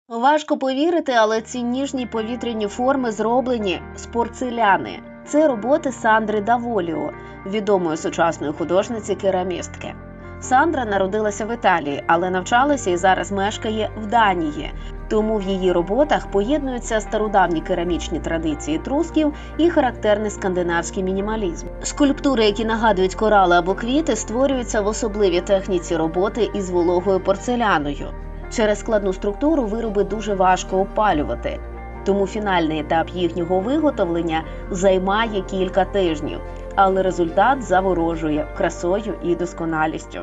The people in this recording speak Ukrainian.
Важко повірити, але ці ніжні повітряні форми зроблені з порцеляни. Це роботи Сандри Даволіо, відомої сучасної художниці-керамістки. Сандра народилася в Італії, але навчалася і зараз мешкає в Данії. Тому в її роботах поєднуються стародавні керамічні традиції етрусків і характерний скандинавський мінімалізм. Скульптури, які нагадують корали або квіти, створюються в особливій техніці роботи із вологою порцеляною. Через складну структуру вироби дуже важко опалювати, тому фінальний етап їхнього виготовлення займає кілька тижнів, але результат заворожує красою і досконалістю.